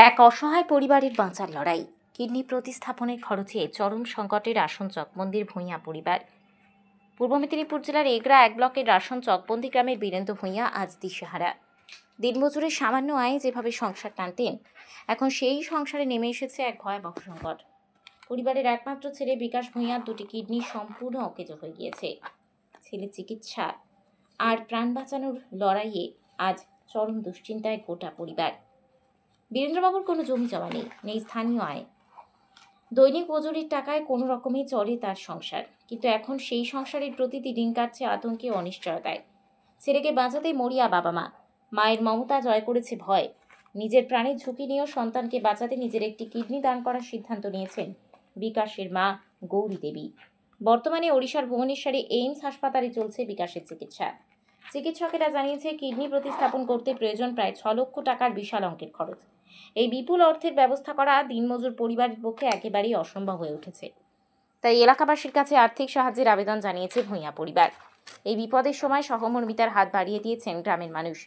এক অসহায় পরিবারের বাঁচার লড়াই। কিডনি প্রতিস্থাপনের খরচে চরম সংকটের রাসন চকবন্দির ভূঁইয়া পরিবার। পূর্ব মেদিনীপুর জেলার এগরা 1 ব্লকের রাসন চকবন্দি গ্রামের বীরেন্দ্র ভূঁইয়া আজ দিশেহারা। দিনমজুরের সামান্য আয়ে যেভাবে সংসার টানতেন, এখন সেই সংসারে নেমে এসেছে এক ভয়াবহ সংকট। পরিবারের একমাত্র ছেলে বিকাশ ভূঁইয়ার 2টি কিডনি সম্পূর্ণ অকেজো হয়ে গিয়েছে। ছেলের চিকিৎসা আর প্রাণ বাঁচানোর লড়াইয়ে আজ চরম দুশ্চিন্তায় গোটা পরিবার। বীরেন্দ্রবাবুর কোনো জমি জমা নেই স্থানীয় আয়। দৈনিক মজুরির টাকায় কোনো রকমে চলে তার সংসার, কিন্তু এখন সেই সংসারের প্রতিটি দিন কাটছে আতঙ্কে ও অনিশ্চয়তায়। ছেলেকে বাঁচাতে মরিয়া বাবা মা, মায়ের মমতা জয় করেছে ভয়। নিজের প্রাণের ঝুঁকি নিয়েও সন্তানকে বাঁচাতে নিজের একটি কিডনি দান করার সিদ্ধান্ত নিয়েছেন বিকাশের মা গৌরী দেবী। বর্তমানে ওড়িশার ভুবনেশ্বরে এইমস হাসপাতালে চলছে বিকাশের চিকিৎসা। চিকিৎসকেরা জানিয়েছে কিডনি প্রতিস্থাপন করতে প্রয়োজন প্রায় 6 লক্ষ টাকার বিশাল অঙ্কের খরচ। এই বিপুল অর্থের ব্যবস্থা করা দিনমজুর পরিবারের পক্ষে একেবারেই অসম্ভব হয়ে উঠেছে। তাই এলাকাবাসীর কাছে আর্থিক সাহায্যের আবেদন জানিয়েছে ভূঁইয়া পরিবার। এই বিপদের সময় সহমর্মিতার হাত বাড়িয়ে দিয়েছেন গ্রামের মানুষ।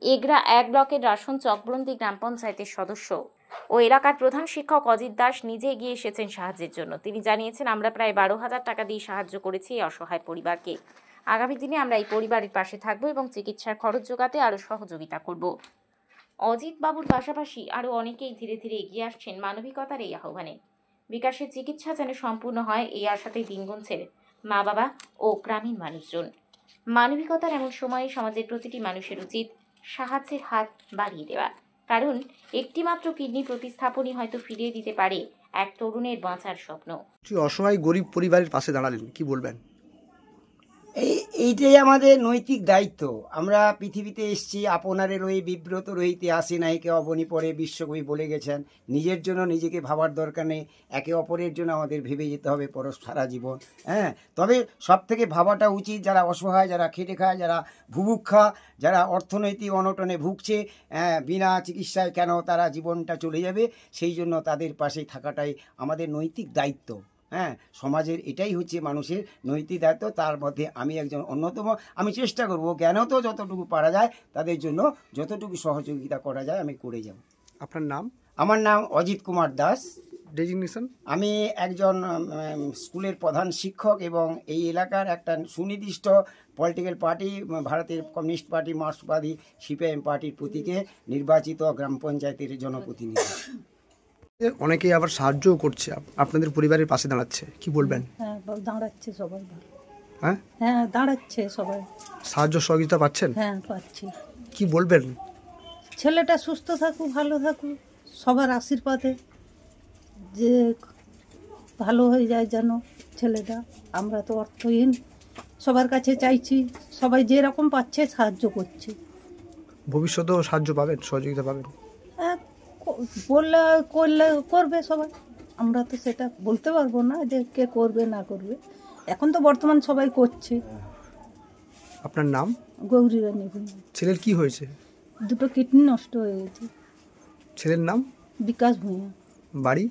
এগরা 1 ব্লকের রাসন চকবন্দি গ্রাম পঞ্চায়েতের সদস্য ও এলাকার প্রধান শিক্ষক অজিত দাস নিজে এগিয়ে এসেছেন সাহায্যের জন্য। তিনি জানিয়েছেন, আমরা প্রায় 12,000 টাকা দিয়ে সাহায্য করেছি এই অসহায় পরিবারকে। আগামী দিনে আমরা এই পরিবারের পাশে থাকব এবং চিকিৎসার খরচ জোগাতে আরও সহযোগিতা করব। অজিত বাবুর পাশাপাশি আরও অনেকেই ধীরে ধীরে এগিয়ে আসছেন মানবিকতার এই আহ্বানে। বিকাশের চিকিৎসা যেন সম্পূর্ণ হয় এই আশাতেই দিন গুনছেন মা বাবা ও গ্রামীণ মানুষজন। মানবিকতার এমন সময়ে সমাজের প্রতিটি মানুষের উচিত সাহায্যের হাত বাড়িয়ে দেওয়া, কারণ একটিমাত্র কিডনি প্রতিস্থাপনই হয়তো ফিরিয়ে দিতে পারে এক তরুণের বাঁচার স্বপ্ন। অসহায় গরিব পরিবারের পাশে দাঁড়ালেন, কি বলবেন? এইটাই আমাদের নৈতিক দায়িত্ব। আমরা পৃথিবীতে এসেছি আপনাদের ওই বিব্রত রহিতে আসে নাইকে অবনী পরে, বিশ্বকবি বলে গেছেন। নিজের জন্য নিজেকে ভাবার দরকার নেই, একে অপরের জন্য আমাদের ভেবে যেতে হবে সারা জীবন। তবে সব থেকে ভাবাটা উচিত যারা অসহায়, যারা খেটে খায়, যারা ভুভুক্ষা, যারা অর্থনৈতিক অনটনে ভুগছে, বিনা চিকিৎসায় কেন তারা জীবনটা চলে যাবে, সেই জন্য তাদের পাশে থাকাটাই আমাদের নৈতিক দায়িত্ব। সমাজের এটাই হচ্ছে মানুষের নৈতিক দায়িত্ব। তার মধ্যে আমি একজন অন্যতম। আমি চেষ্টা করব জ্ঞানত যতটুকু পারা যায় তাদের জন্য যতটুকু সহযোগিতা করা যায় আমি করে যাব। আপনার নাম? আমার নাম অজিত কুমার দাস। ডেজিগনেশন? আমি একজন স্কুলের প্রধান শিক্ষক এবং এই এলাকার একটা সুনির্দিষ্ট পলিটিক্যাল পার্টি, ভারতের কমিউনিস্ট পার্টি, মার্ক্সবাদী সিপিআইএম পার্টির প্রতীকে নির্বাচিত গ্রাম পঞ্চায়েতের জনপ্রতিনিধি। অনেকেই আবার সাহায্যও করছে, আপনাদের পরিবারের পাশে দাঁড়াচ্ছে, কি বলবেন? দাঁড়াচ্ছে সবাই। হ্যাঁ, দাঁড়াচ্ছে সবাই। সাহায্য সহযোগিতা পাচ্ছেন? হ্যাঁ, পাচ্ছি। কি বলবেন? ছেলেটা সুস্থ থাকুক, ভালো থাকুক, সবার আশীর্বাদে যে ভালো হয়ে যায় যেন ছেলেটা। আমরা তো অর্থহীন, সবার কাছে চাইছি, সবাই যেরকম পাচ্ছে সাহায্য করছে। ভবিষ্যতেও সাহায্য পাবেন, সহযোগিতা পাবেন? করলে করবে সবাই। আমরা তো সেটা বলতে পারবো না যে কে করবে না করবে। এখন তো বর্তমান সবাই করছে। আপনার নাম? গৌরী রানী ভূঁইয়া। ছেলের কি হয়েছে? 2টো কিডনি নষ্ট হয়ে গেছে। ছেলের নাম? বিকাশ ভূঁইয়া। বাড়ি?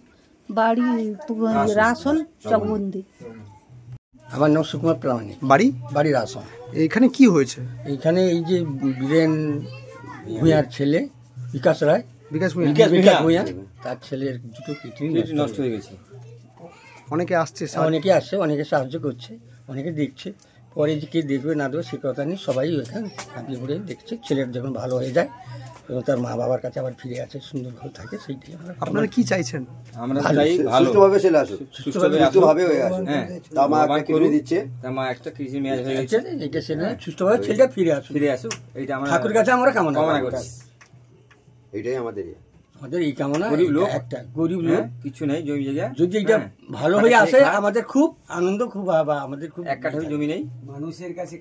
রাসন চকবন্দি। আমার নাম সুকুমার প্রামাণিক। বাড়ি রাসন। এখানে কি হয়েছে? এইখানে এই যে বীরেন ভূঁইয়ার ছেলে বিকাশ রায়, বিকাশ ভূঁইয়া, তার ছেলের 2টো কিডনি নষ্ট হয়ে গেছে। অনেকে আসছে, অনেকে সাহায্য করছে, অনেকে দেখছে। পরে যে কে দেখবে না দেবে সে কথা নেই, সবাই এখানে হাঁপিয়ে পড়ে দেখছে। ছেলের যখন ভালো হয়ে যায় এবং তার মা বাবার কাছে আবার ফিরে আসে, সুন্দরভাবে থাকে, সেইটাই। আপনারা কি চাইছেন? আমরা চাই সুস্থভাবে ছেলে আসুক, সুস্থভাবে হয়ে আসুক। তার মা একটা কিডনি দিচ্ছে, তার মা একটা কিডনি ম্যাচ হয়ে গেছে, এটা সুস্থভাবে ছেলেটা ফিরে আসুক, এইটা আমরা ঠাকুরের কাছে আমরা কামনা করছি। এইটাই আমাদের এই কামনা। গরিব লোক, একটা গরিব লোক, কিছু নেই, জমি জায়গা যদি এটা ভালো হয়ে আসে আমাদের খুব আনন্দ, খুব আমাদের খুব। এক কাঠা জমি নেই, মানুষের কাছে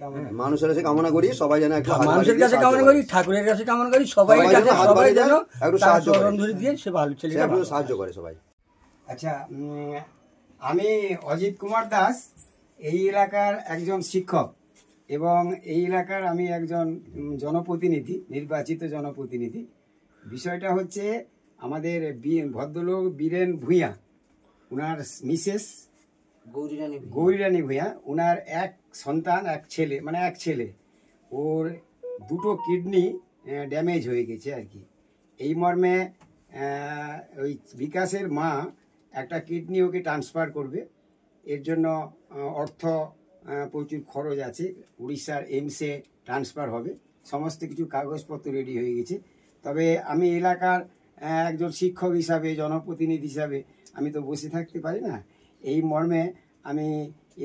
কামনা করি, সবাই যেন মানুষের কাছে কামনা করি, ঠাকুরের কাছে কামনা করি, সবাই যেন একটু সাহায্য দিয়ে সে ভালো ছেলেটা সাহায্য করে সবাই। আচ্ছা, আমি অজিত কুমার দাস, এই এলাকার একজন শিক্ষক এবং এই এলাকার আমি একজন জনপ্রতিনিধি, নির্বাচিত জনপ্রতিনিধি। বিষয়টা হচ্ছে আমাদের ভদ্রলোক বীরেন ভূঁইয়া, ওনার মিসেস গৌরী রানী ভূঁইয়া, ওনার এক সন্তান, এক ছেলে, ওর 2টো কিডনি ড্যামেজ হয়ে গেছে আর কি। এই মর্মে ওই বিকাশের মা একটা কিডনি ওকে ট্রান্সফার করবে। এর জন্য অর্থ প্রচুর খরচ আছে। উড়িষ্যার এইমসে ট্রান্সফার হবে, সমস্ত কিছু কাগজপত্র রেডি হয়ে গেছে। তবে আমি এলাকার একজন শিক্ষক হিসাবে, জনপ্রতিনিধি হিসাবে আমি তো বসে থাকতে পারি না। এই মর্মে আমি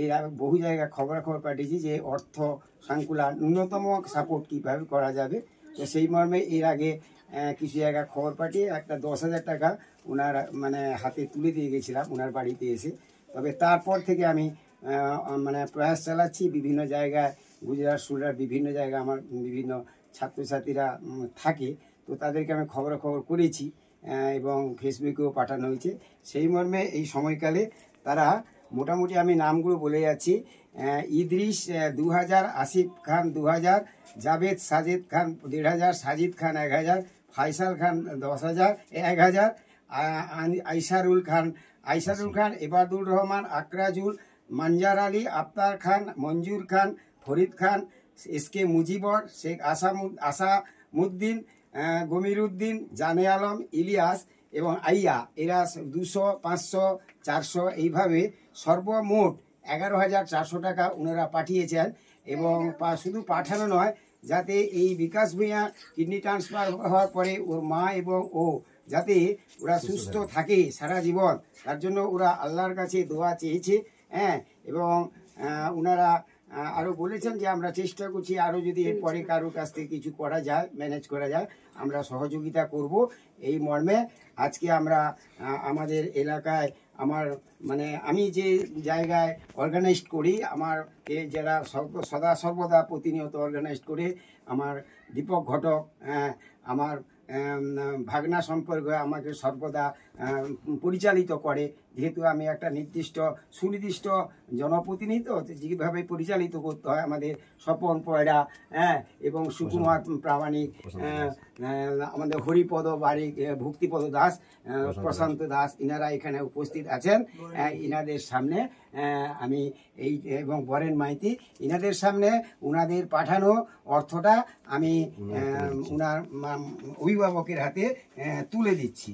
এর বহু জায়গায় খবরাখবর পাঠিয়েছি যে অর্থ সাংকুলা ন্যূনতম সাপোর্ট কীভাবে করা যাবে। তো সেই মর্মে এর আগে কিছু জায়গায় খবর পাঠিয়ে একটা 10,000 টাকা ওনার হাতে তুলে দিয়ে গেছিলাম ওনার বাড়িতে এসে। তবে তারপর থেকে আমি প্রয়াস চালাচ্ছি বিভিন্ন জায়গায়, গুজরাট সুরাট বিভিন্ন জায়গায় আমার বিভিন্ন ছাত্রছাত্রীরা থাকে, তো তাদেরকে আমি খবরাখবর করেছি এবং ফেসবুকেও পাঠানো হয়েছে। সেই মর্মে এই সময়কালে তারা মোটামুটি, আমি নামগুলো বলে যাচ্ছি, ইদ্রিস 2000, আসিফ খান 2000, জাভেদ সাজেদ খান 1500, সাজিদ খান 1000, ফাইসাল খান 10,000, 1000, আইসারুল খান, এবাদুর রহমান, আকরাজুল, মঞ্জার আলী, আফতার খান, মঞ্জুর খান, ফরিদ খান, এসকে মুজিবর, শেখ আসামুদ্দিন, গমিরুদ্দিন, জানে আলম, ইলিয়াস এবং আইয়া, এরা 200, 500, 400 এইভাবে সর্বমোট 11,400 টাকা ওনারা পাঠিয়েছেন। এবং শুধু পাঠানো নয়, যাতে এই বিকাশ ভূঁইয়া কিডনি ট্রান্সফার হওয়ার পরে ওর মা এবং ও যাতে ওরা সুস্থ থাকে সারা জীবন, তার জন্য ওরা আল্লাহর কাছে দোয়া চেয়েছে। এবং ওনারা আরও বলেছেন যে আমরা চেষ্টা করছি আরও যদি এরপরে কারোর কাছ থেকে কিছু করা যায়, ম্যানেজ করা যায়, আমরা সহযোগিতা করব। এই মর্মে আজকে আমরা আমাদের এলাকায় আমি যে জায়গায় অর্গানাইজ করি, আমারকে যারা সদা সর্বদা প্রতিনিয়ত অর্গানাইজ করে, আমার দীপক ঘটক, আমার ভাগনা সম্পর্কে আমাকে সর্বদা পরিচালিত করে। যেহেতু আমি একটা সুনির্দিষ্ট জনপ্রতিনিধি, যেভাবে পরিচালিত করতে হয়, আমাদের স্বপন পয়রা এবং সুকুমার প্রামাণিক, আমাদের হরিপদ বারিক, ভক্তিপদ দাস, প্রশান্ত দাস, ইনারা এখানে উপস্থিত আছেন। ইনাদের সামনে আমি এবং বরেন মাইতি, ইনাদের সামনে ওনাদের পাঠানো অর্থটা আমি ওনার অভিভাবকের হাতে তুলে দিচ্ছি।